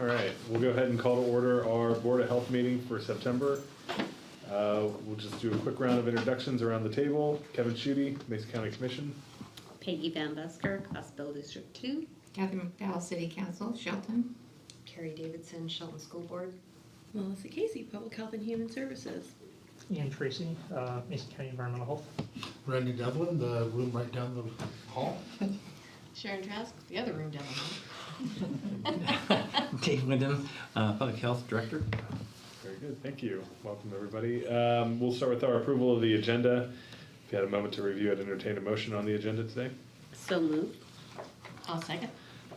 All right, we'll go ahead and call to order our Board of Health meeting for September. We'll just do a quick round of introductions around the table. Kevin Schutte, Mason County Commission. Peggy Van Busker, Hospital District 2. Catherine McDowell, City Council, Shelton. Carrie Davidson, Shelton School Board. Melissa Casey, Public Health and Human Services. Ian Tracy, Mason County Environmental Health. Randy Devlin, the room right down the hall. Sharon Trask, the other room down the hall. Dave Wyndham, Public Health Director. Very good, thank you. Welcome, everybody. We'll start with our approval of the agenda. If you had a moment to review, I'd entertain a motion on the agenda today. So moved. I'll second.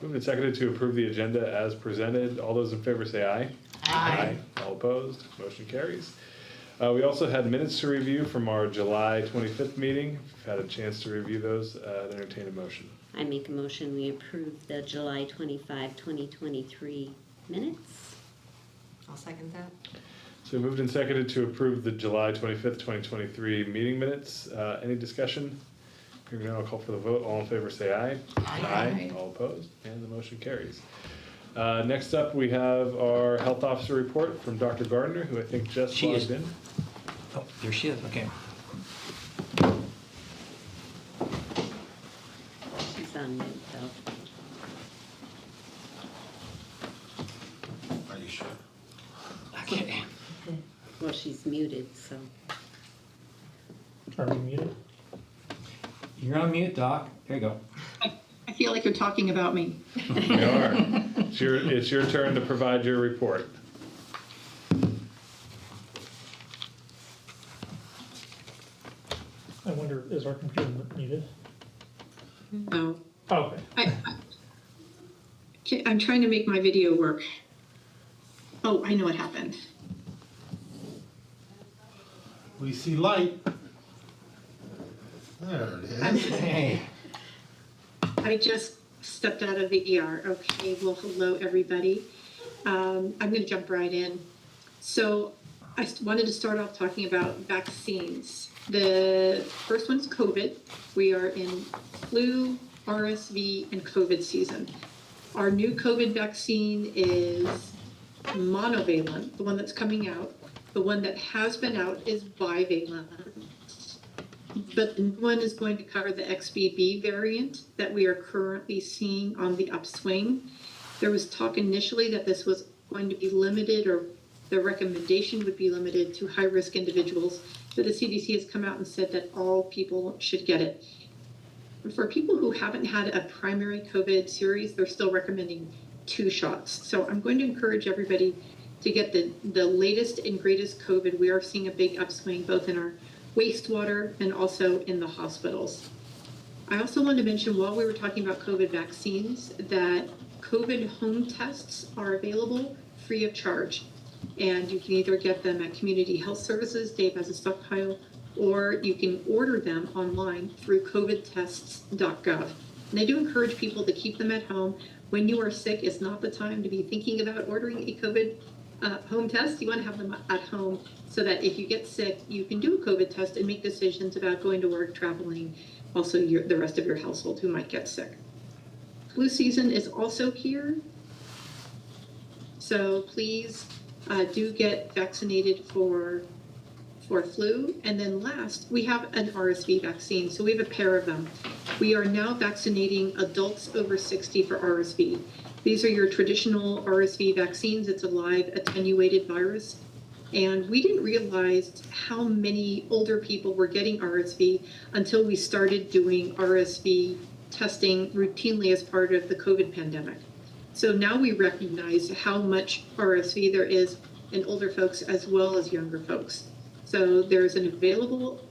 Moved and seconded to approve the agenda as presented. All those in favor say aye. Aye. All opposed, motion carries. We also had minutes to review from our July 25th meeting. If you've had a chance to review those, I'd entertain a motion. I make a motion we approve the July 25, 2023 minutes. I'll second that. So moved and seconded to approve the July 25th, 2023 meeting minutes. Any discussion? Hearing none, I'll call for the vote. All in favor say aye. Aye. All opposed, and the motion carries. Next up, we have our health officer report from Dr. Gardner, who I think just logged in. Oh, there she is, okay. She's on mute though. Are you sure? Okay. Well, she's muted, so. Are we muted? You're on mute, Doc. There you go. I feel like you're talking about me. You are. It's your turn to provide your report. I wonder, is our computer muted? No. Oh, okay. I'm trying to make my video work. Oh, I know what happened. We see light. There it is. Hey. I just stepped out of the ER. Okay, well, hello, everybody. I'm going to jump right in. So I wanted to start off talking about vaccines. The first one's COVID. We are in flu, RSV, and COVID season. Our new COVID vaccine is monovalent, the one that's coming out. The one that has been out is bivalent. But the new one is going to cover the XBB variant that we are currently seeing on the upswing. There was talk initially that this was going to be limited, or the recommendation would be limited to high-risk individuals, but the CDC has come out and said that all people should get it. For people who haven't had a primary COVID series, they're still recommending 2 shots. So I'm going to encourage everybody to get the latest and greatest COVID. We are seeing a big upswing both in our wastewater and also in the hospitals. I also wanted to mention, while we were talking about COVID vaccines, that COVID home tests are available free of charge. And you can either get them at Community Health Services, Dave has a stockpile, or you can order them online through covidtests.gov. And I do encourage people to keep them at home. When you are sick, it's not the time to be thinking about ordering a COVID home test. You want to have them at home so that if you get sick, you can do a COVID test and make decisions about going to work, traveling, also the rest of your household who might get sick. Flu season is also here. So please do get vaccinated for flu. And then last, we have an RSV vaccine. So we have a pair of them. We are now vaccinating adults over 60 for RSV. These are your traditional RSV vaccines. It's a live attenuated virus. And we didn't realize how many older people were getting RSV until we started doing RSV testing routinely as part of the COVID pandemic. So now we recognize how much RSV there is in older folks as well as younger folks. So there's an available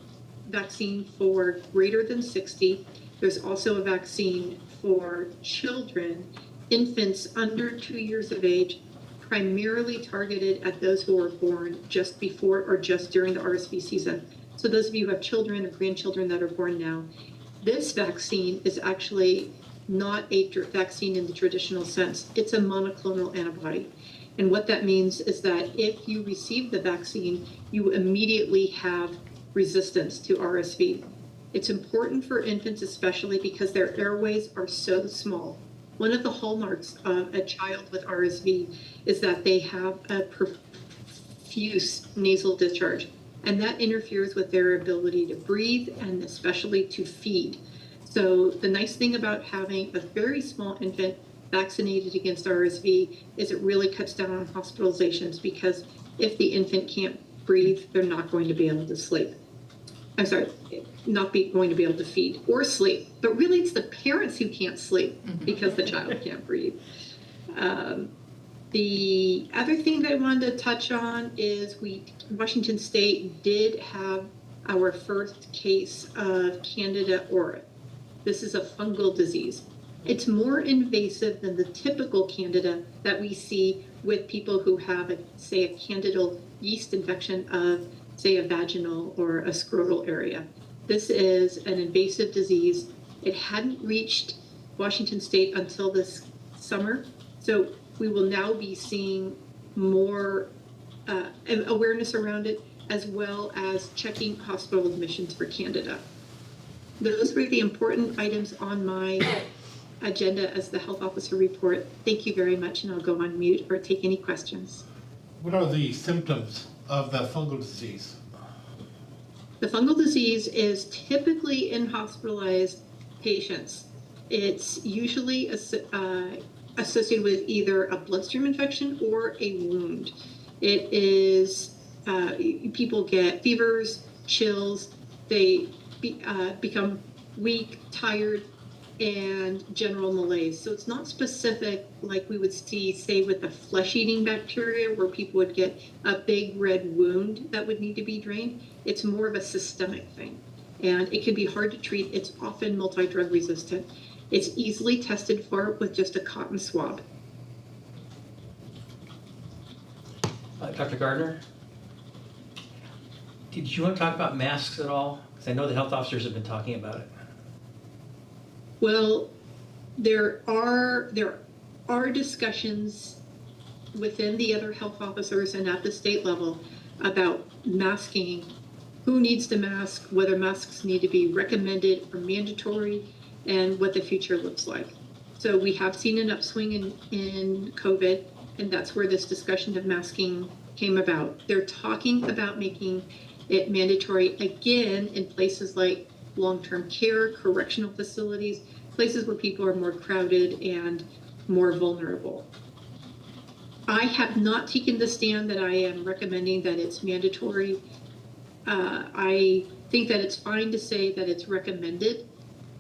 vaccine for greater than 60. There's also a vaccine for children, infants under 2 years of age, primarily targeted at those who were born just before or just during the RSV season. So those of you who have children or grandchildren that are born now, this vaccine is actually not a vaccine in the traditional sense. It's a monoclonal antibody. And what that means is that if you receive the vaccine, you immediately have resistance to RSV. It's important for infants, especially because their airways are so small. One of the hallmarks of a child with RSV is that they have a profuse nasal discharge, and that interferes with their ability to breathe and especially to feed. So the nice thing about having a very small infant vaccinated against RSV is it really cuts down on hospitalizations, because if the infant can't breathe, they're not going to be able to sleep. I'm sorry, going to be able to feed or sleep. But really, it's the parents who can't sleep because the child can't breathe. The other thing that I wanted to touch on is Washington State did have our first case of Candida auris. This is a fungal disease. It's more invasive than the typical Candida that we see with people who have, say, a candidal yeast infection of, say, a vaginal or a scrotal area. This is an invasive disease. It hadn't reached Washington State until this summer, so we will now be seeing more awareness around it, as well as checking hospital admissions for Candida. Those were the important items on my agenda as the health officer report. Thank you very much, and I'll go on mute or take any questions. What are the symptoms of the fungal disease? The fungal disease is typically in hospitalized patients. It's usually associated with either a bloodstream infection or a wound. It is, people get fevers, chills, they become weak, tired, and general malaise. So it's not specific like we would see, say, with the flesh-eating bacteria, where people would get a big red wound that would need to be drained. It's more of a systemic thing, and it can be hard to treat. It's often multi-drug resistant. It's easily tested for with just a cotton swab. Dr. Gardner, did you want to talk about masks at all? Because I know the health officers have been talking about it. Well, there are discussions within the other health officers and at the state level about masking, who needs to mask, whether masks need to be recommended or mandatory, and what the future looks like. So we have seen an upswing in COVID, and that's where this discussion of masking came about. They're talking about making it mandatory again in places like long-term care, correctional facilities, places where people are more crowded and more vulnerable. I have not taken the stand that I am recommending that it's mandatory. I think that it's fine to say that it's recommended,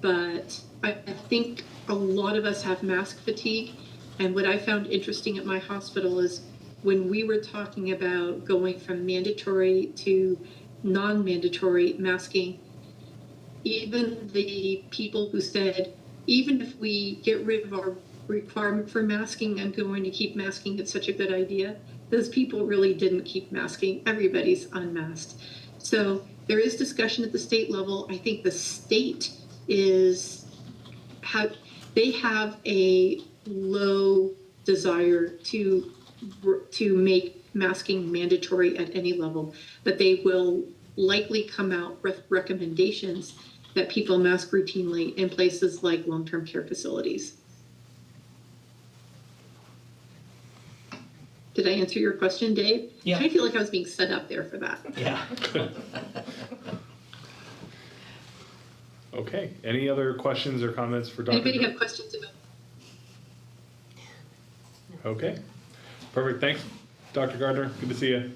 but I think a lot of us have mask fatigue. And what I found interesting at my hospital is when we were talking about going from mandatory to non-mandatory masking, even the people who said, even if we get rid of our requirement for masking, I'm going to keep masking, it's such a good idea, those people really didn't keep masking. Everybody's unmasked. So there is discussion at the state level. I think the state they have a low desire to make masking mandatory at any level, but they will likely come out with recommendations that people mask routinely in places like long-term care facilities. Did I answer your question, Dave? Yeah. I feel like I was being set up there for that. Yeah. Okay, any other questions or comments for Dr. Anybody have questions about? Okay, perfect, thanks, Dr. Gardner, good to see you.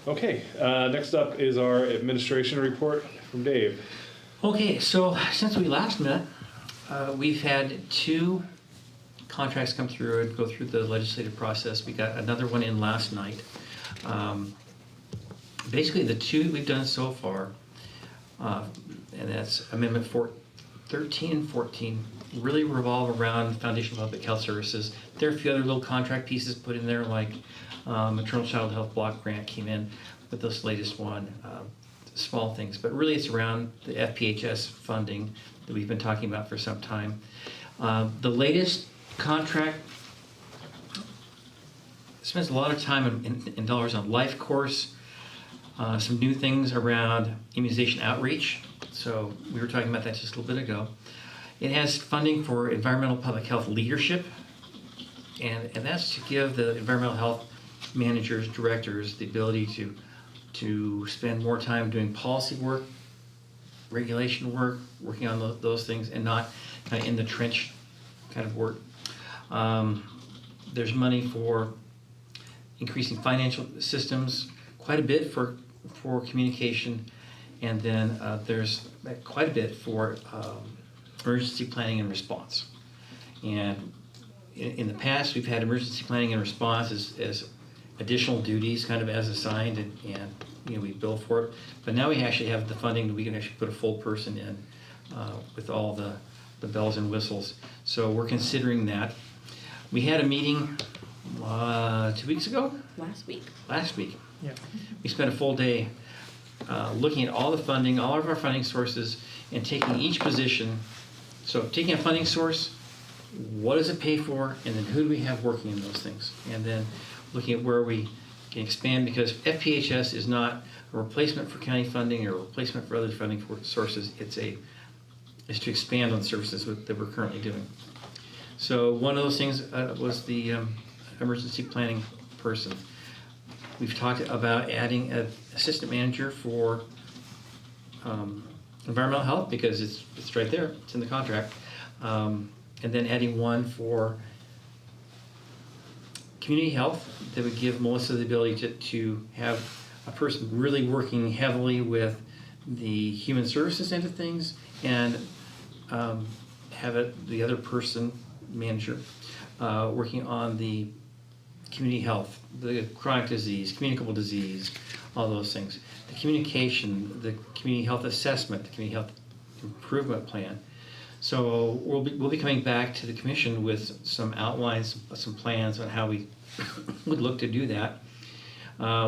Okay, next up is our administration report from Dave. Okay, so since we last met, we've had 2 contracts come through and go through the legislative process. We got another one in last night. Basically, the 2 we've done so far, and that's Amendment 13 and 14, really revolve around Foundation of Public Health Services. There are a few other little contract pieces put in there, like Maternal Child Health Block Grant came in with this latest one, small things, but really it's around the FPHS funding that we've been talking about for some time. The latest contract spends a lot of time and dollars on life course, some new things around immunization outreach. So we were talking about that just a little bit ago. It has funding for environmental public health leadership, and that's to give the environmental health managers, directors, the ability to spend more time doing policy work, regulation work, working on those things, and not kind of in the trench kind of work. There's money for increasing financial systems, quite a bit for communication, and then there's quite a bit for emergency planning and response. And in the past, we've had emergency planning and response as additional duties, kind of as assigned, and you know, we bill for it. But now we actually have the funding that we can actually put a full person in with all the bells and whistles. So we're considering that. We had a meeting 2 weeks ago? Last week. Last week. Yeah. We spent a full day looking at all the funding, all of our funding sources, and taking each position. So taking a funding source, what does it pay for, and then who do we have working in those things? And then looking at where we can expand, because FPHS is not a replacement for county funding or a replacement for other funding sources. It's to expand on services that we're currently doing. So one of those things was the emergency planning person. We've talked about adding an assistant manager for environmental health, because it's right there, it's in the contract. And then adding one for community health that would give Melissa the ability to have a person really working heavily with the human services end of things, and have the other person, manager, working on the community health, the chronic disease, communicable disease, all those things. The communication, the community health assessment, the community health improvement plan. So we'll be coming back to the commission with some outlines, some plans on how we would look to do that.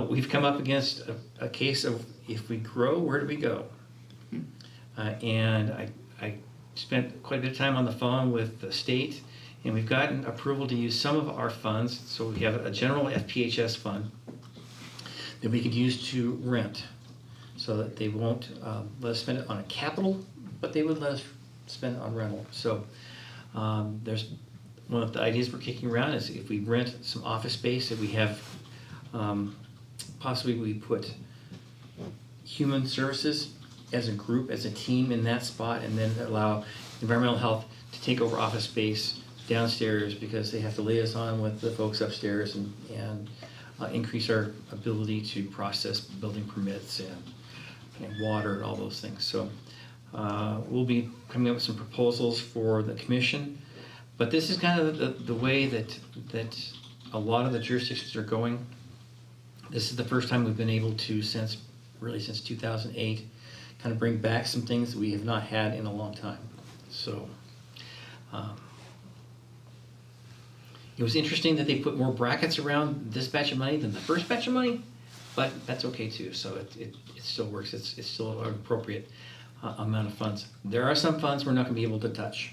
We've come up against a case of, if we grow, where do we go? And I spent quite a bit of time on the phone with the state, and we've gotten approval to use some of our funds. So we have a general FPHS fund that we could use to rent, so that they won't let us spend it on a capital, but they would let us spend it on rental. So there's one of the ideas we're kicking around is, if we rent some office space, if we have possibly we put human services as a group, as a team in that spot, and then allow environmental health to take over office space downstairs, because they have to liaison with the folks upstairs and increase our ability to process building permits and water and all those things. So we'll be coming up with some proposals for the commission, but this is kind of the way that a lot of the jurisdictions are going. This is the first time we've been able to, since 2008, kind of bring back some things that we have not had in a long time. So it was interesting that they put more brackets around this batch of money than the first batch of money, but that's okay too. So it still works. It's still an appropriate amount of funds. There are some funds we're not going to be able to touch.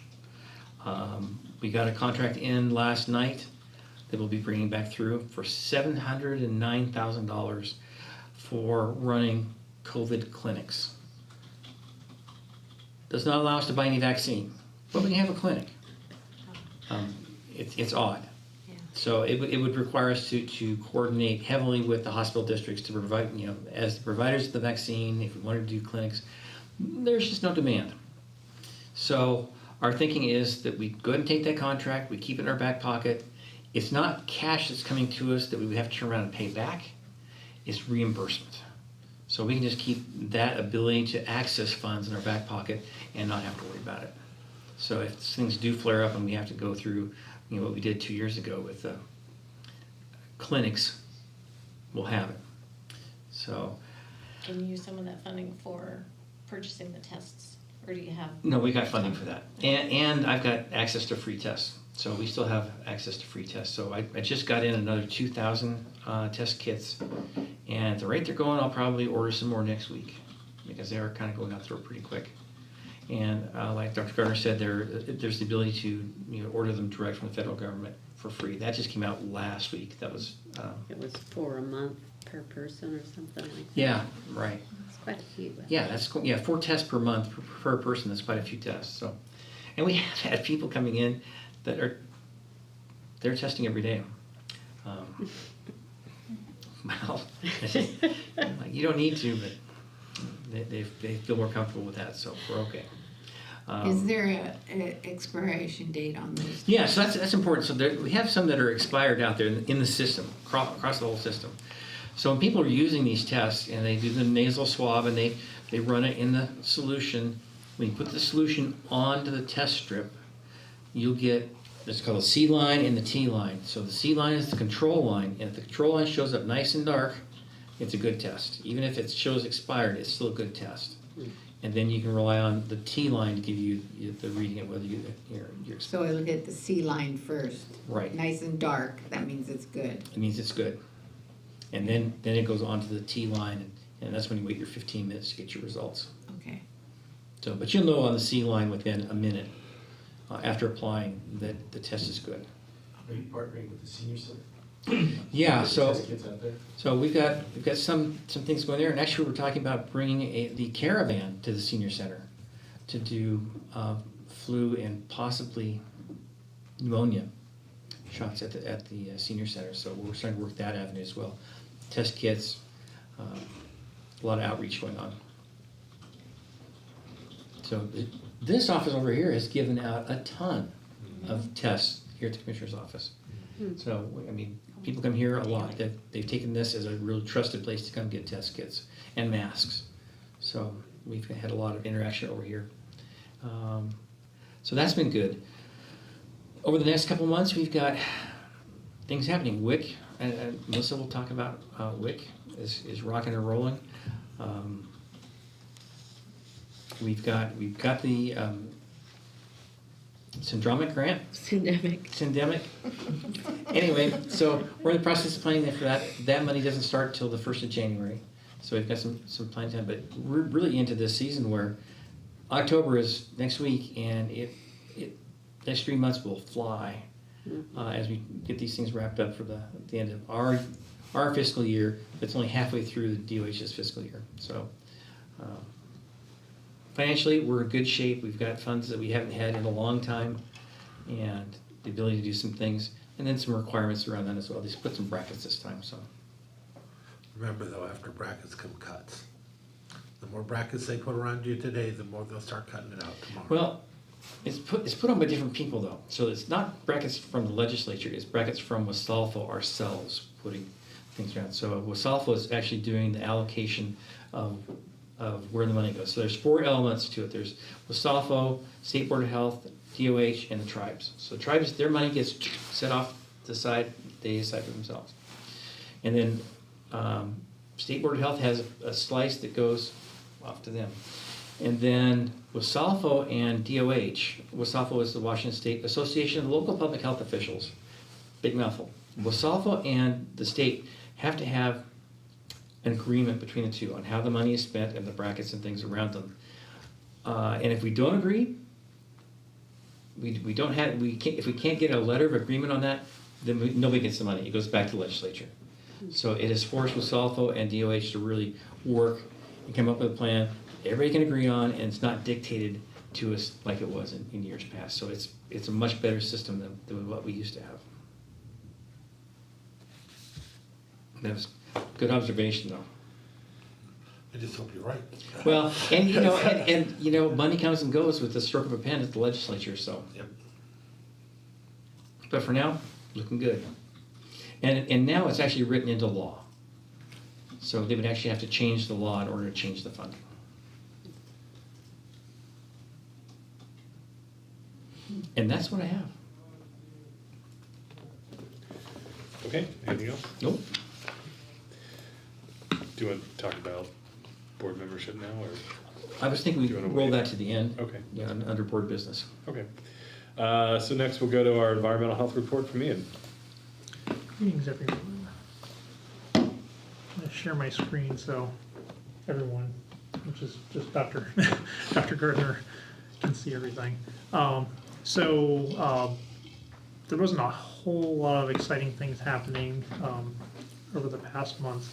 We got a contract in last night that we'll be bringing back through for $709,000 for running COVID clinics. Does not allow us to buy any vaccine, but we can have a clinic. It's odd. Yeah. So it would require us to coordinate heavily with the hospital districts to provide, as the providers of the vaccine, if we wanted to do clinics, there's just no demand. So our thinking is that we go ahead and take that contract, we keep it in our back pocket. It's not cash that's coming to us that we would have to turn around and pay back. It's reimbursement. So we can just keep that ability to access funds in our back pocket and not have to worry about it. So if things do flare up and we have to go through, what we did 2 years ago with clinics, we'll have it. So. Can you use some of that funding for purchasing the tests, or do you have? No, we got funding for that. And I've got access to free tests. So we still have access to free tests. So I just got in another 2,000 test kits. And at the rate they're going, I'll probably order some more next week, because they are kind of going out the door pretty quick. And like Dr. Gardner said, there's the ability to order them direct from the federal government for free. That just came out last week. That was... It was for a month per person or something like that. Yeah, right. That's quite a few. Yeah, yeah, 4 tests per month per person, that's quite a few tests, so. And we have had people coming in that they're testing every day. Well, you don't need to, but they feel more comfortable with that, so we're okay. Is there a expiration date on those? Yeah, so that's important. So we have some that are expired out there in the system, across the whole system. So when people are using these tests and they do the nasal swab and they run it in the solution, when you put the solution onto the test strip, you'll get, it's called a C line and the T line. So the C line is the control line, and if the control line shows up nice and dark, it's a good test. Even if it shows expired, it's still a good test. And then you can rely on the T line to give you the reading of whether you're So it'll get the C line first. Right. Nice and dark, that means it's good. It means it's good. And then it goes on to the T line, and that's when you wait your 15 minutes to get your results. Okay. So, but you'll know on the C line within a minute after applying that the test is good. Are you partnering with the senior center? Yeah, so Test kids out there? so we've got some things going there, and actually we're talking about bringing the caravan to the senior center to do flu and possibly pneumonia shots at the senior center. So we're starting to work that avenue as well. Test kits, a lot of outreach going on. So this office over here has given out a ton of tests here at the Commissioner's office. So, I mean, people come here a lot. They've taken this as a really trusted place to come get test kits and masks. So we've had a lot of interaction over here. So that's been good. Over the next couple of months, we've got things happening. WIC, and Melissa will talk about WIC, is rocking and rolling. We've got the syndromic grant. Syndemic. Anyway, so we're in the process of planning for that. That money doesn't start till the 1st of January. So we've got some planning time, but we're really into this season where October is next week, and it next 3 months will fly as we get these things wrapped up for the end of our fiscal year. It's only halfway through the DOH's fiscal year. So financially, we're in good shape. We've got funds that we haven't had in a long time, and the ability to do some things, and then some requirements around that as well. They put some brackets this time, so. Remember though, after brackets come cuts. The more brackets they put around you today, the more they'll start cutting it out tomorrow. Well, it's put on by different people though. So it's not brackets from the legislature, it's brackets from Wasalfo ourselves putting things around. So Wasalfo is actually doing the allocation of where the money goes. So there's 4 elements to it. There's Wasalfo, State Board of Health, DOH, and the tribes. So the tribes, their money gets set off to the side, they decide for themselves. And then State Board of Health has a slice that goes off to them. And then Wasalfo and DOH, Wasalfo is the Washington State Association of Local Public Health Officials, big mouthful. Wasalfo and the state have to have an agreement between the two on how the money is spent and the brackets and things around them. And if we don't agree, if we can't get a letter of agreement on that, then nobody gets the money. It goes back to the legislature. So it has forced Wasalfo and DOH to really work and come up with a plan everybody can agree on, and it's not dictated to us like it was in years past. So it's a much better system than what we used to have. That was good observation, though. I just hope you're right. Well, and money comes and goes with the stroke of a pen at the legislature. So, Yep. But for now, looking good. And now it's actually written into law. So they would actually have to change the law in order to change the funding. And that's what I have. Okay, anything else? Nope. Do you want to talk about board membership now, or? I was thinking Do you we'd wanna roll wait? that to the end. Okay. Yeah, under board business. Okay. So next we'll go to our environmental health report from Ian. Greetings, everyone. I'm gonna share my screen so everyone, which is just Dr. Dr. Gardner, can see everything. There wasn't a whole lot of exciting things happening over the past month,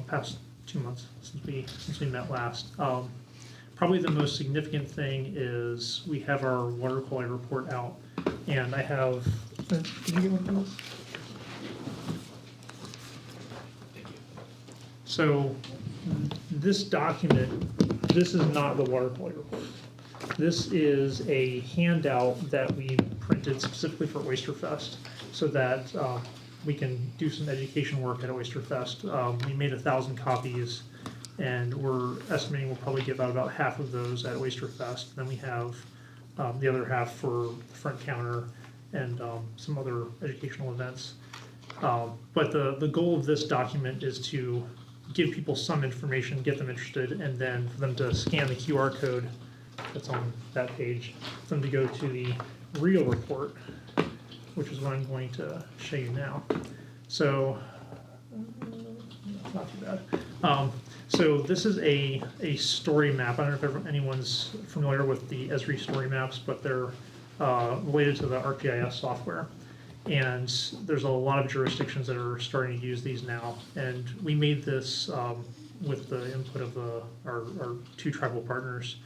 past 2 months since we met last. Probably the most significant thing is we have our water quality report out, and I have. Did you get one of those? So this document, this is not the water quality report. This is a handout that we printed specifically for Oysterfest so that we can do some education work at Oysterfest. We made 1,000 copies, and we're estimating we'll probably give out about half of those at Oysterfest. Then we have the other half for the front counter and some other educational events. But the goal of this document is to give people some information, get them interested, and then for them to scan the QR code that's on that page, for them to go to the real report, which is what I'm going to show you now. So, not too bad. So this is a story map. I don't know if anyone's familiar with the Esri story maps, but they're related to the ArcGIS software. And there's a lot of jurisdictions that are starting to use these now. And we made this with the input of our 2 tribal partners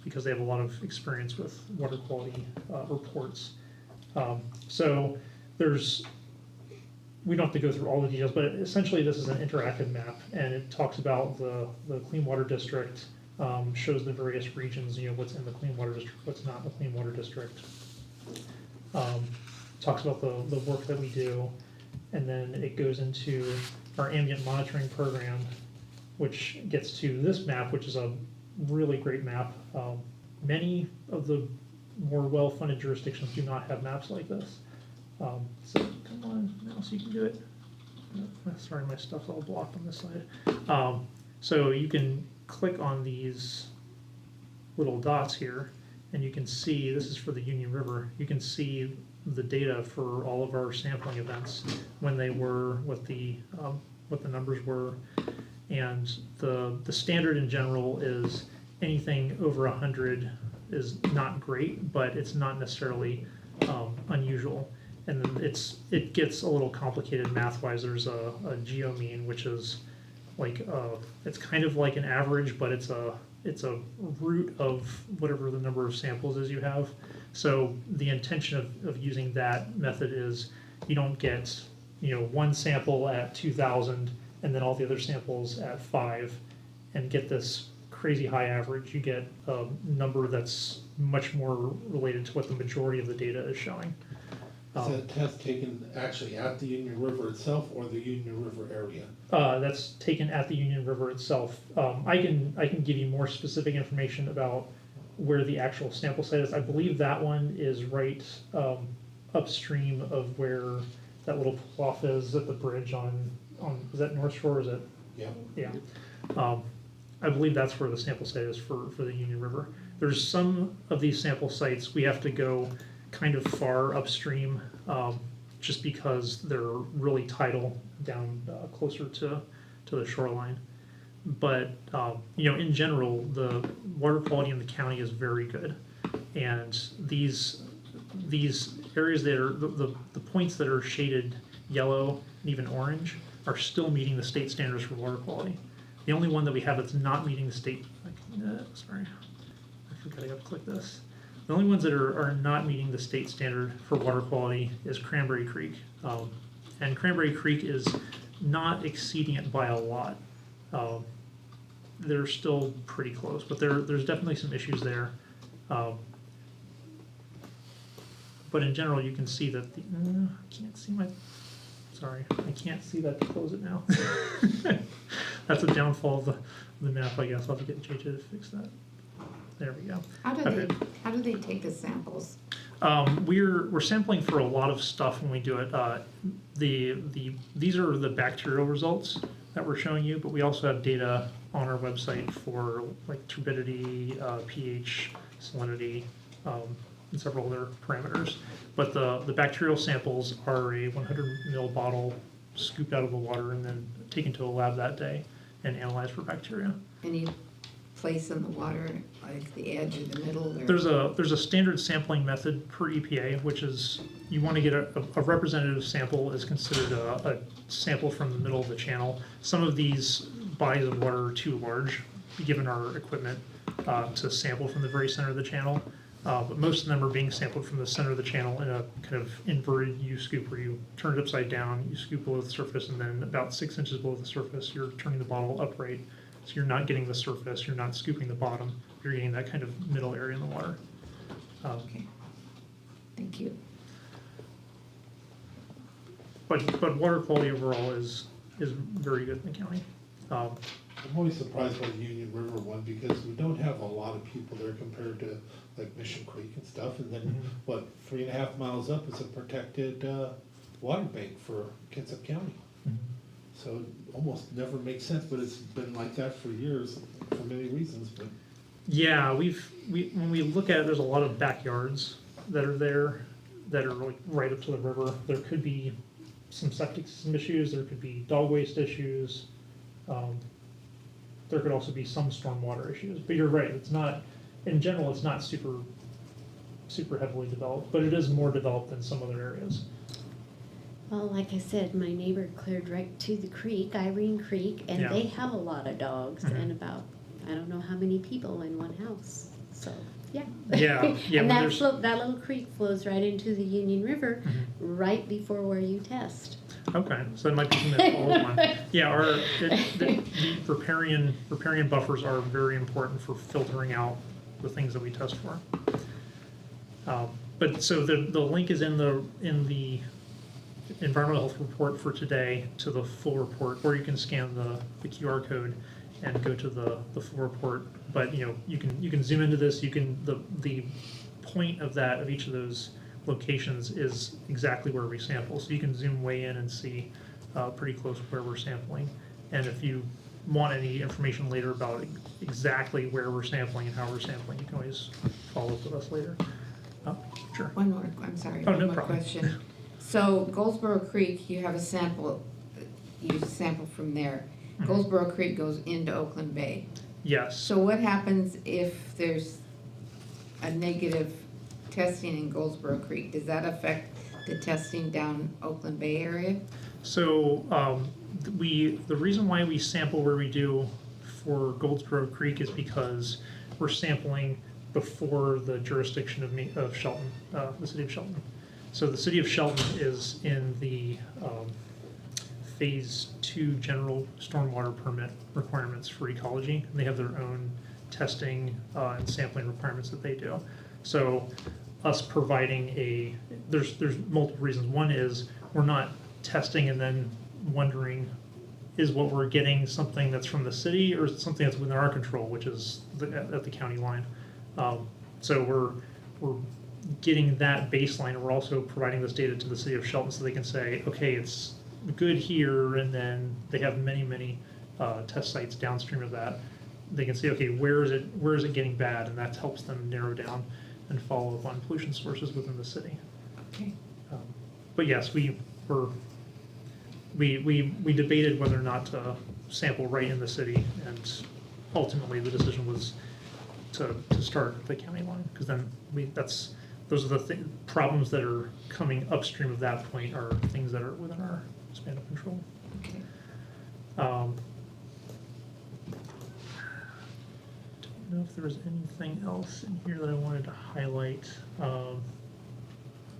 because they have a lot of experience with water quality reports. So we don't have to go through all the details, but essentially this is an interactive map, and it talks about the Clean Water District, shows the various regions, what's in the Clean Water District, what's not in the Clean Water District. Talks about the work that we do, and then it goes into our ambient monitoring program, which gets to this map, which is a really great map. Many of the more well-funded jurisdictions do not have maps like this. So come on, now so you can do it. Sorry, my stuff's all blocked on this side. So you can click on these little dots here, and you can see, this is for the Union River, you can see the data for all of our sampling events, when they were, what the numbers were, and the standard in general is anything over 100 is not great, but it's not necessarily unusual. And then it gets a little complicated math-wise. There's a geomean, which is like it's kind of like an average, but it's a root of whatever the number of samples is you have. So the intention of using that method is you don't get one sample at 2,000 and then all the other samples at 5 and get this crazy high average. You get a number that's much more related to what the majority of the data is showing. Is that test taken actually at the Union River itself or the Union River area? That's taken at the Union River itself. I can give you more specific information about where the actual sample site is. I believe that one is right upstream of where that little pull-off is at the bridge on is that North Shore, or is it? Yeah. Yeah. I believe that's where the sample site is for the Union River. There's some of these sample sites we have to go kind of far upstream just because they're really tidal down closer to the shoreline. But in general, the water quality in the county is very good, and these areas that are the points that are shaded yellow and even orange are still meeting the state standards for water quality. The only one that we have that's not meeting the state, sorry, I forgot I got to click this. The only ones that are not meeting the state standard for water quality is Cranberry Creek. And Cranberry Creek is not exceeding it by a lot. They're still pretty close, but there's definitely some issues there. But in general, you can see that I can't see sorry, I can't see that to close it now. That's a downfall of the map, I guess. I'll have to get JJ to fix that. There we go. How do they take the samples? We're sampling for a lot of stuff when we do it. These are the bacterial results that we're showing you, but we also have data on our website for like turbidity, pH, salinity, and several other parameters. But the bacterial samples are a 100 ml bottle scooped out of the water and then taken to a lab that day and analyzed for bacteria. Any place in the water, like the edge or the middle? Or? There's a standard sampling method per EPA, which is you want to get a representative sample is considered a sample from the middle of the channel. Some of these bodies of water are too large, given our equipment, to sample from the very center of the channel. But most of them are being sampled from the center of the channel in a kind of inverted U-scoop, where you turn it upside down, you scoop below the surface, and then about 6 inches below the surface, you're turning the bottle upright. So you're not getting the surface, you're not scooping the bottom, you're getting that kind of middle area in the water. Okay. Thank you. But water quality overall is very good in the county. I'm always surprised by the Union River one, because we don't have a lot of people there compared to like Mission Creek and stuff, and then, what, 3.5 miles up is a protected, water bank for Kitsap County. So it almost never makes sense, but it's been like that for years, for many reasons, but. Yeah, when we look at it, there's a lot of backyards that are there that are like right up to the river. There could be some septic system issues, there could be dog waste issues. There could also be some stormwater issues, but you're right, it's not, in general, it's not super heavily developed, but it is more developed than some other areas. Well, like I said, my neighbor cleared right to the creek, Irene Creek, and Yeah. they have a lot of dogs and about, I don't know how many people in one house, so, yeah. Yeah, And when that there's- that little creek flows right into the Union River, right before where you test. Okay, so that might be something to follow up on. Yeah, the riparian buffers are very important for filtering out the things that we test for. But so the link is in the environmental health report for today to the full report, or you can scan the QR code and go to the full report. But you can zoom into this. You can the point of each of those locations is exactly where we sample. So you can zoom way in and see pretty close where we're sampling. And if you want any information later about exactly where we're sampling and how we're sampling, you can always follow up with us later. Sure. One more, I'm sorry, Oh, one no more problem. question. So Goldsboro Creek, you have a sample, you sample from there. Goldsboro Creek goes into Oakland Bay. Yes. So what happens if there's a negative testing in Goldsboro Creek? Does that affect the testing down Oakland Bay area? So the reason why we sample where we do for Goldsboro Creek is because we're sampling before the jurisdiction of Shelton, the city of Shelton. So the city of Shelton is in the Phase 2 general stormwater permit requirements for ecology. And they have their own testing and sampling requirements that they do. So us providing there's multiple reasons. One is we're not testing and then wondering, is what we're getting something that's from the city or something that's within our control, which is at the county line. So we're getting that baseline, and we're also providing this data to the city of Shelton so they can say, okay, it's good here, and then they have many test sites downstream of that. They can say, okay, where is it getting bad, and that helps them narrow down and follow up on pollution sources within the city. Okay. But yes, we debated whether or not to sample right in the city, and ultimately the decision was to start at the county line, because then those are the problems that are coming upstream of that point are things that are within our span of control. Okay. Don't know if there was anything else in here that I wanted to highlight.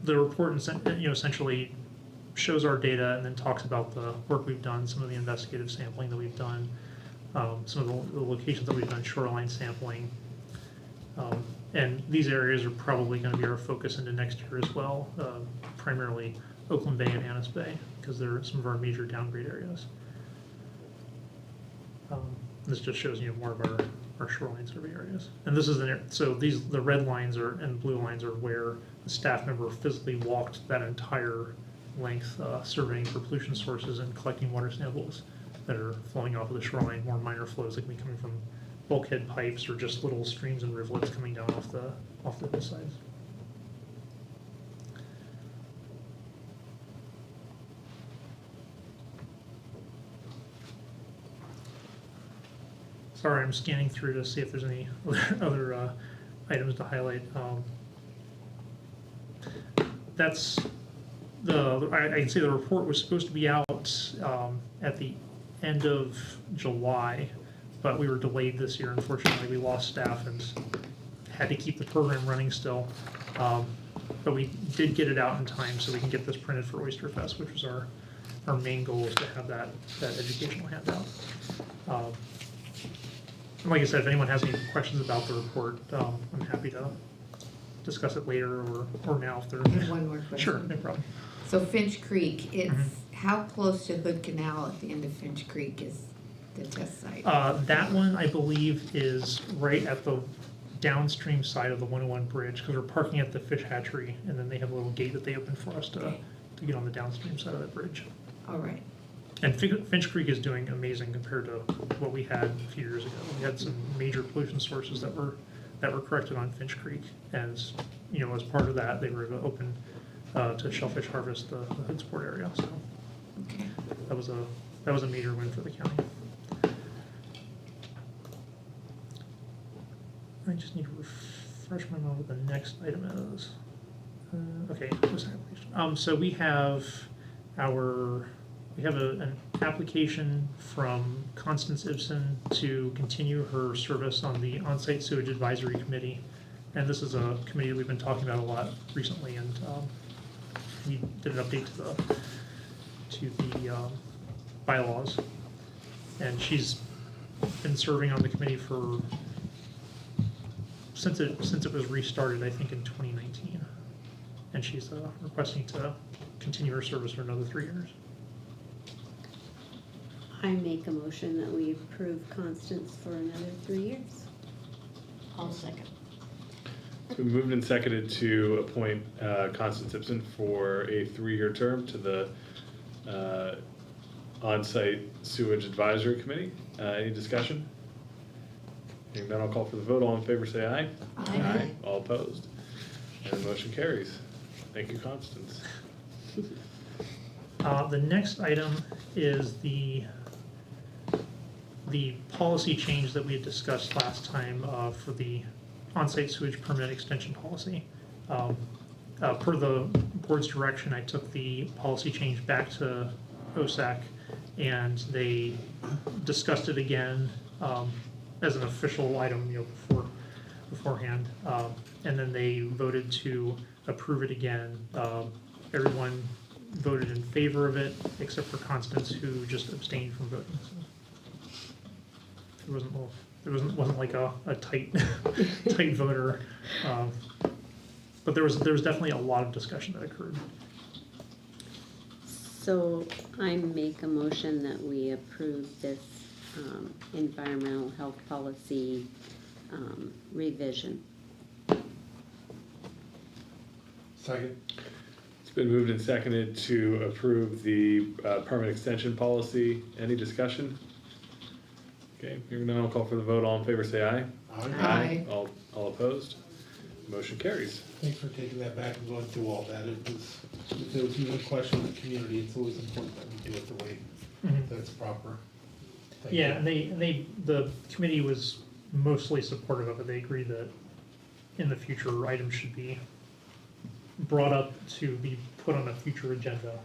The report essentially shows our data and then talks about the work we've done, some of the investigative sampling that we've done, some of the locations that we've done shoreline sampling. And these areas are probably going to be our focus into next year as well, primarily Oakland Bay and Annis Bay, because they're some of our major downgrade areas. This just shows more of our shoreline survey areas. And this is the red lines and blue lines are where the staff member physically walked that entire length, surveying for pollution sources and collecting water samples that are flowing off of the shoreline, more minor flows that can be coming from bulkhead pipes or just little streams and rivulets coming down off the hillsides. Sorry, I'm scanning through to see if there's any other items to highlight. That's I can say the report was supposed to be out at the end of July, but we were delayed this year. Unfortunately, we lost staff and had to keep the program running still. But we did get it out in time so we can get this printed for Oyster Fest, which was our main goal, is to have that educational handout. And like I said, if anyone has any questions about the report, I'm happy to discuss it later or now if there. I have one more question. Sure, no problem. So Finch Creek, it's, how close to Hood Canal at the end of Finch Creek is the test site? That one, I believe, is right at the downstream side of the 101 bridge, because we're parking at the fish hatchery, and then they have a little gate that they open for us to get on the downstream side of that bridge. All right. And Finch Creek is doing amazing compared to what we had a few years ago. We had some major pollution sources that were corrected on Finch Creek, and as part of that, they were able to open to shellfish harvest the Hoodsport area. So Okay. that was a major win for the county. I just need to refresh my mind what the next item is. Okay, so we have an application from Constance Ibsen to continue her service on the On-Site Sewage Advisory Committee. And this is a committee that we've been talking about a lot recently, and we did an update to the bylaws. And she's been serving on the committee since it was restarted, I think, in 2019. And she's requesting to continue her service for another 3 years. I make a motion that we approve Constance for another 3 years. I'll second. It's been moved and seconded to appoint Constance Ibsen for a 3-year term to the On-Site Sewage Advisory Committee. Any discussion? Hearing none, I'll call for the vote. All in favor, say aye. Aye. All opposed? And the motion carries. Thank you, Constance. The next item is the policy change that we had discussed last time for the on-site sewage permit extension policy. Per the board's direction, I took the policy change back to OSAC, and they discussed it again as an official item, beforehand, and then they voted to approve it again. Everyone voted in favor of it, except for Constance, who just abstained from voting. So it wasn't like a tight tight voter, but there was definitely a lot of discussion that occurred. So I make a motion that we approve this environmental health policy revision. Second. It's been moved and seconded to approve the permit extension policy. Any discussion? Okay, hearing none, I'll call for the vote. All in favor, say aye. Aye. All opposed? Motion carries. Thanks for taking that back and going through all that. If there was even a question in the community, it's always important that we do it the way that's proper. Thank Yeah, you. and the committee was mostly supportive of it. They agreed that in the future, items should be brought up to be put on a future agenda,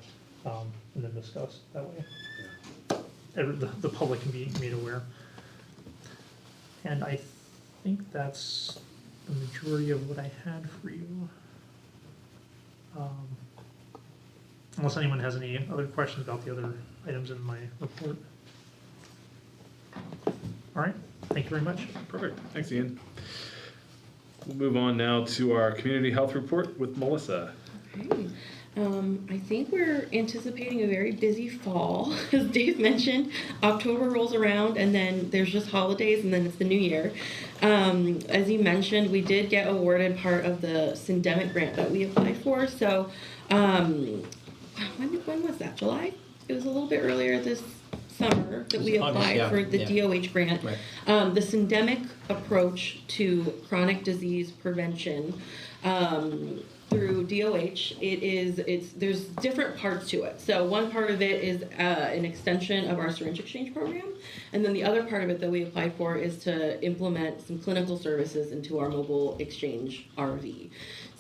and then discussed that way. The public can be made aware. And I think that's the majority of what I had for you. Unless anyone has any other questions about the other items in my report. All right, thank you very much. Perfect. Thanks, Ian. We'll move on now to our community health report with Melissa. Okay. I think we're anticipating a very busy fall. As Dave mentioned, October rolls around and then there's just holidays and then it's the new year. As you mentioned, we did get awarded part of the Syndemic grant that we applied for. So when was that? July? It was a little bit earlier this summer that we applied for the DOH grant. Right. The syndemic approach to chronic disease prevention through DOH, there's different parts to it. So one part of it is an extension of our syringe exchange program, and then the other part of it that we applied for is to implement some clinical services into our mobile exchange RV.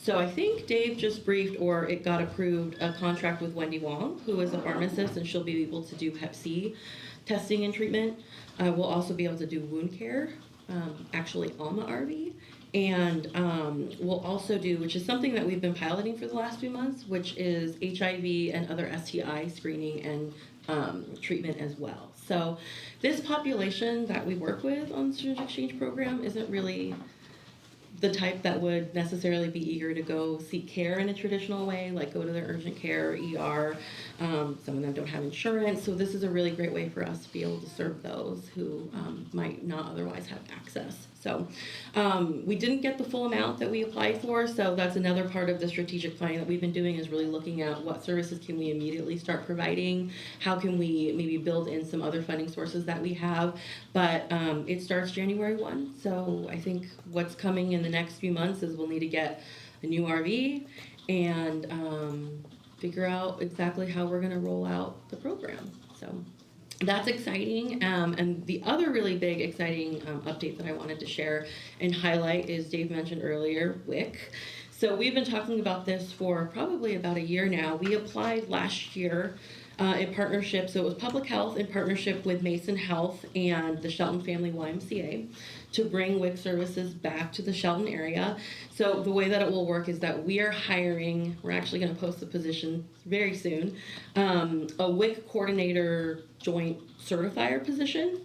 So I think Dave just briefed, or it got approved, a contract with Wendy Wong, who is a pharmacist, and she'll be able to do Hep C testing and treatment. We'll also be able to do wound care, actually on the RV. And we'll also do, which is something that we've been piloting for the last few months, which is HIV and other STI screening and treatment as well. So this population that we work with on the Student Exchange Program isn't really the type that would necessarily be eager to go seek care in a traditional way, like go to their urgent care, ER. Some of them don't have insurance, so this is a really great way for us to be able to serve those who might not otherwise have access. So we didn't get the full amount that we applied for, so that's another part of the strategic planning that we've been doing, is really looking at what services can we immediately start providing, how can we maybe build in some other funding sources that we have. But it starts January 1, so I think what's coming in the next few months is we'll need to get a new RV and figure out exactly how we're going to roll out the program. So that's exciting. And the other really big exciting update that I wanted to share and highlight is Dave mentioned earlier, WIC. So we've been talking about this for probably about a year now. We applied last year in partnership, so it was public health in partnership with Mason Health and the Shelton Family YMCA to bring WIC services back to the Shelton area. So the way that it will work is that we are hiring, we're actually going to post the position very soon, a WIC coordinator joint certifier position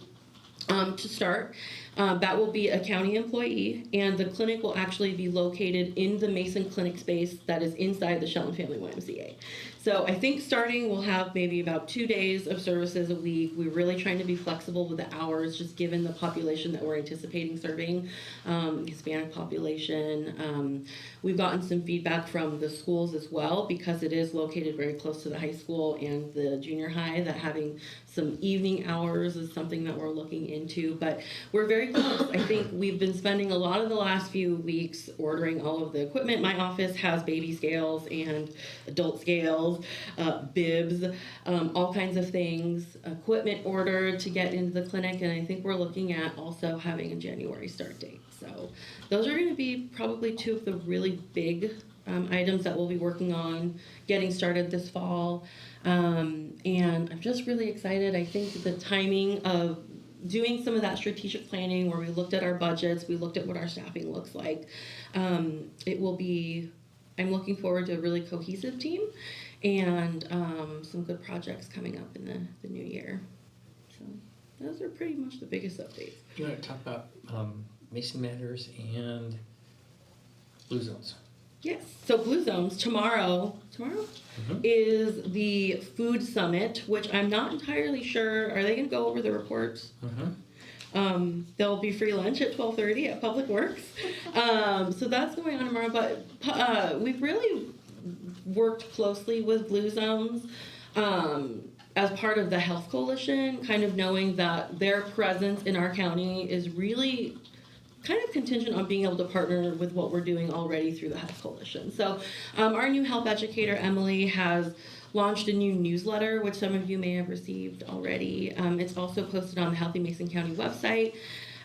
to start. That will be a county employee, and the clinic will actually be located in the Mason Clinic space that is inside the Shelton Family YMCA. So I think starting we'll have maybe about 2 days of services a week. We're really trying to be flexible with the hours, just given the population that we're anticipating serving, Hispanic population. We've gotten some feedback from the schools as well, because it is located very close to the high school and the junior high, that having some evening hours is something that we're looking into. But we're very close. I think we've been spending a lot of the last few weeks ordering all of the equipment. My office has baby scales and adult scales, bibs, all kinds of things, equipment ordered to get into the clinic, and I think we're looking at also having a January start date. So those are going to be probably two of the really big items that we'll be working on getting started this fall. And I'm just really excited. I think the timing of doing some of that strategic planning, where we looked at our budgets, we looked at what our staffing looks like, it will be, I'm looking forward to a really cohesive team and some good projects coming up in the new year. So those are pretty much the biggest updates. You want to talk about Mason Matters and Blue Zones? Yes, so Blue Zones, tomorrow is the food summit, which I'm not entirely sure, are they gonna go over the reports? There'll be free lunch at 12:30 at Public Works. So that's going on tomorrow, but we've really worked closely with Blue Zones as part of the Health Coalition, kind of knowing that their presence in our county is really kind of contingent on being able to partner with what we're doing already through the Health Coalition. So our new health educator, Emily, has launched a new newsletter, which some of you may have received already. It's also posted on the Healthy Mason County website.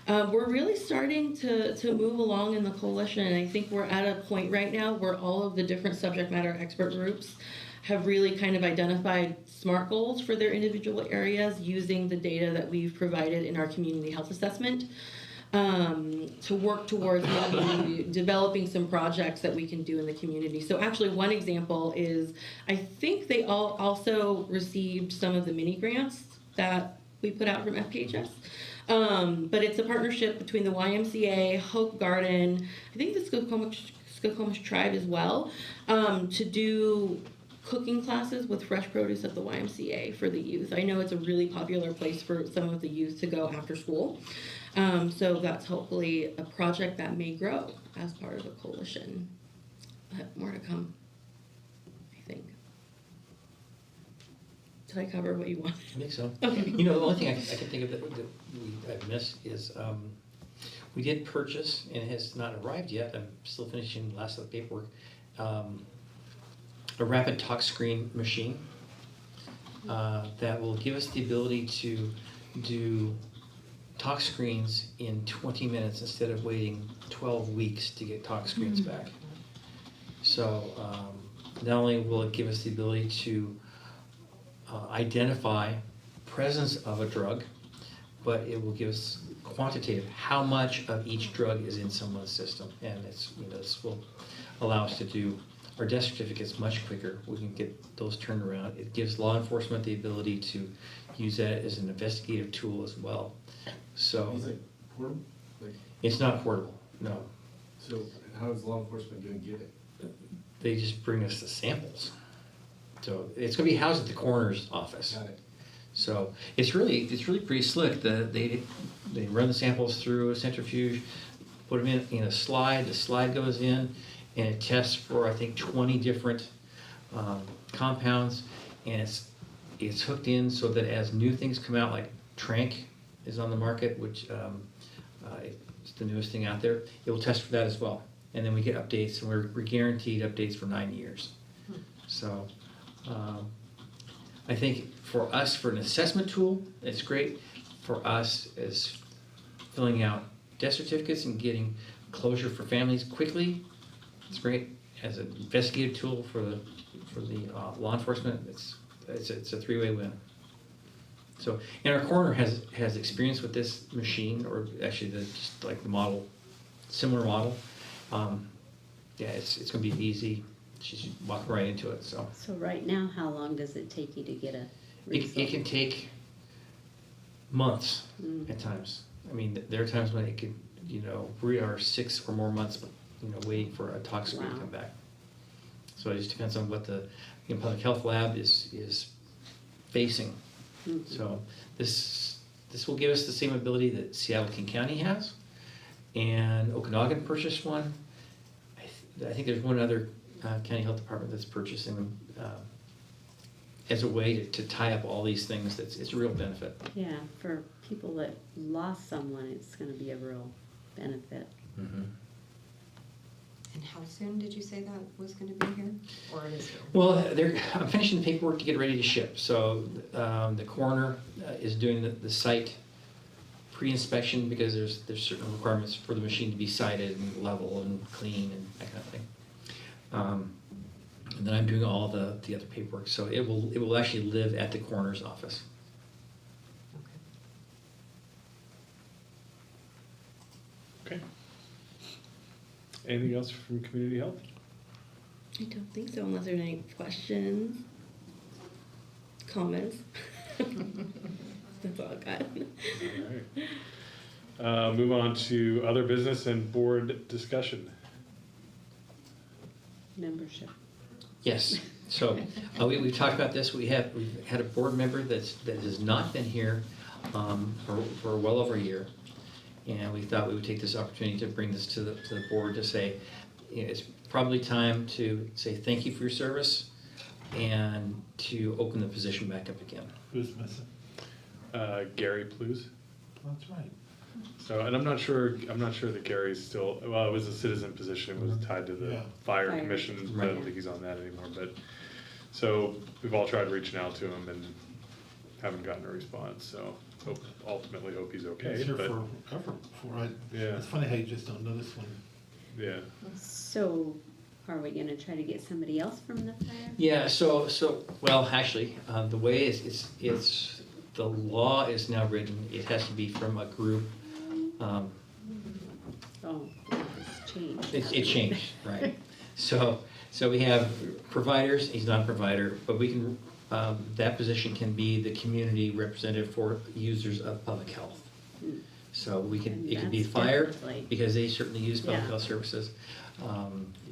We're really starting to move along in the coalition, and I think we're at a point right now where all of the different subject matter expert groups have really kind of identified SMART goals for their individual areas using the data that we've provided in our community health assessment. To work towards maybe developing some projects that we can do in the community. So actually one example is, I think they all also received some of the mini grants that we put out from FPHS. But it's a partnership between the YMCA, Hope Garden, I think the Skokomish Tribe as well, to do cooking classes with fresh produce at the YMCA for the youth. I know it's a really popular place for some of the youth to go after school. So that's hopefully a project that may grow as part of a coalition. But more to come, I think. Did I cover what you want? I think so. Okay. You know, the only thing I can think of that I've missed is we did purchase, and it has not arrived yet, I'm still finishing the last of the paperwork, a rapid talk screen machine that will give us the ability to do talk screens in 20 minutes instead of waiting 12 weeks to get talk screens back. So not only will it give us the ability to identify presence of a drug, but it will give us quantitative, how much of each drug is in someone's system. And this will allow us to do our death certificates much quicker. We can get those turned around. It gives law enforcement the ability to use that as an investigative tool as well. So Is it portable? Like, it's not portable, no. so how is law enforcement gonna get it? They just bring us the samples. So it's gonna be housed at the coroner's office. Got it. So it's really pretty slick. They run the samples through a centrifuge, put them in a slide. The slide goes in, and it tests for I think 20 different compounds, and it's hooked in so that as new things come out, like Trank is on the market, which it's the newest thing out there. It will test for that as well, and then we get updates, and we're guaranteed updates for 9 years. So. I think for us, for an assessment tool, it's great. For us, as filling out death certificates and getting closure for families quickly, it's great. As an investigative tool for the law enforcement, it's a three-way win. So, and our coroner has experience with this machine, or actually just like the model, similar model. Yeah, it's going to be easy. She's walking right into it. So right now, how long does it take you to get a result? it can take months at times. I mean, there are times when it could, 3 or 6 or more months, waiting for a tox screen to come back. So it just depends on what the public health lab is facing. So this will give us the same ability that Seattle King County has, and Okanagan purchased one. I think there's one other county health department that's purchasing them as a way to tie up all these things. It's a real benefit. Yeah, for people that lost someone, it's gonna be a real benefit. Mm-hmm. And how soon did you say that was gonna be here, or it is here? Well, I'm finishing the paperwork to get ready to ship. So the coroner is doing the site pre-inspection, because there's certain requirements for the machine to be sited and level and clean and that kind of thing. And then I'm doing all the other paperwork. So it will actually live at the coroner's office. Okay. Anything else from community health? I don't think so, unless there's any questions, comments. That's all I got. All right. Move on to other business and board discussion. Membership. Yes. So we've talked about this. We've had a board member that has not been here for well over a year, and we thought we would take this opportunity to bring this to the board to say, it's probably time to say thank you for your service and to open the position back up again. Who's missing? Gary Plews. That's right. So, and I'm not sure that Gary's still, well, it was a citizen position, it was tied to the Yeah. fire Fire. commission, but I Right. don't think he's on that anymore, but, so, we've all tried reaching out to him and haven't gotten a response, so ultimately hope he's He's okay, here but, forever before Yeah. It's funny how you just don't notice when. yeah. So, are we gonna try to get somebody else from the fire? Yeah. So well, actually, the way it's the law is now written. It has to be from a group. Oh, it's changed. It changed, right? So we have providers. He's not a provider, but we can. That position can be the community representative for users of public health. So we can. And It could be that's fire definitely- because they certainly use public Yeah. health services.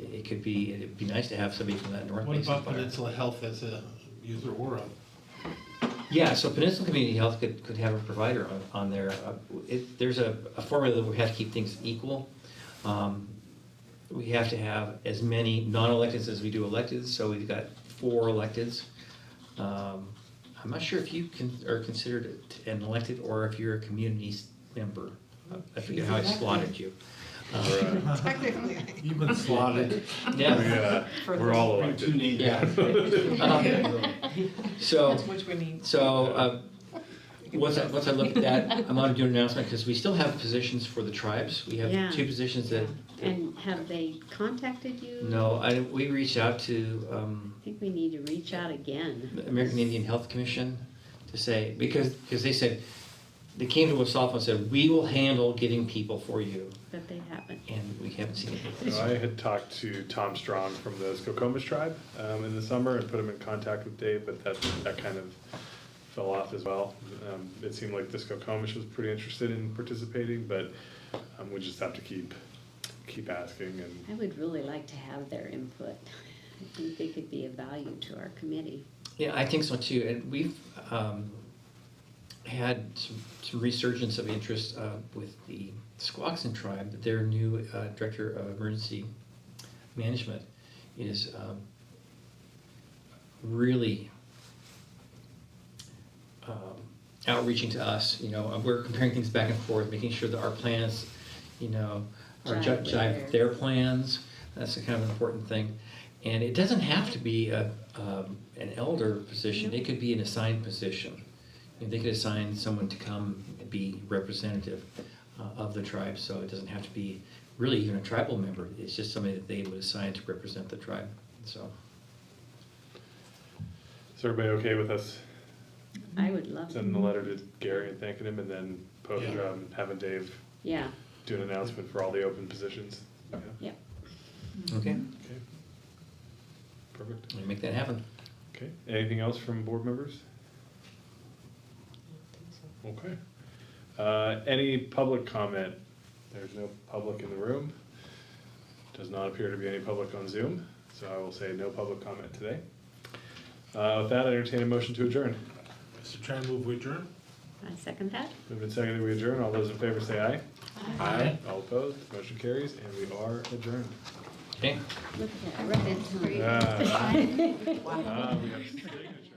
It'd be nice to have somebody from that North What Basin about Fire. Peninsula Health as a user or a? Yeah, so Peninsula Community Health could have a provider on there. There's a formula that we have to keep things equal. We have to have as many non-electeds as we do electeds, so we've got 4 electeds. I'm not sure if you are considered an elected or if you're a community member. I forget how I slotted you. Technically. You've been slotted. Yeah. We're all elected. Yeah. So. Which we need. So, Once I look at that, I'm going to do an announcement, because we still have positions for the tribes. We Yeah. have 2 positions that, And have they contacted you? no, we reached out to I think we need to reach out again. the American Indian Health Commission to say, because they said, they came to us off and said, we will handle getting people for you, But they haven't. and we haven't seen it. So I had talked to Tom Strong from the Skokomish tribe in the summer and put him in contact with Dave, but that kind of fell off as well. It seemed like the Skokomish was pretty interested in participating, but we just have to keep asking. And I would really like to have their input. I think they could be of value to our committee. Yeah, I think so too, and we've had some resurgence of interest with the Squaxin tribe, that their new director of emergency management is really outreaching to us. You know, we're comparing things back and forth, making sure that our plans, you know, are Jive with jive with their plans. That's a kind of an important thing. And it doesn't have to be an elder position. It could be an assigned position. You know, they could assign someone to come and be representative of the tribe, so it doesn't have to be really even a tribal member. It's just somebody that they would assign to represent the tribe. So, is everybody okay with us I would love sending the to. letter to Gary and thanking him, and then having Dave Yeah, do an announcement for all the open positions? Yeah. yep. okay, Okay. Perfect. we'll make that happen. Okay. Anything else from board members? Okay. Any public comment? There's no public in the room. Does not appear to be any public on Zoom, so I will say no public comment today. With that, I entertain a motion to adjourn. Mr. Chairman, move we adjourn? I second that. Moved and seconded, we adjourn. All those in favor say aye. Aye. All opposed, motion carries, and we are adjourned. Okay. Look at that, right at time. We have signature.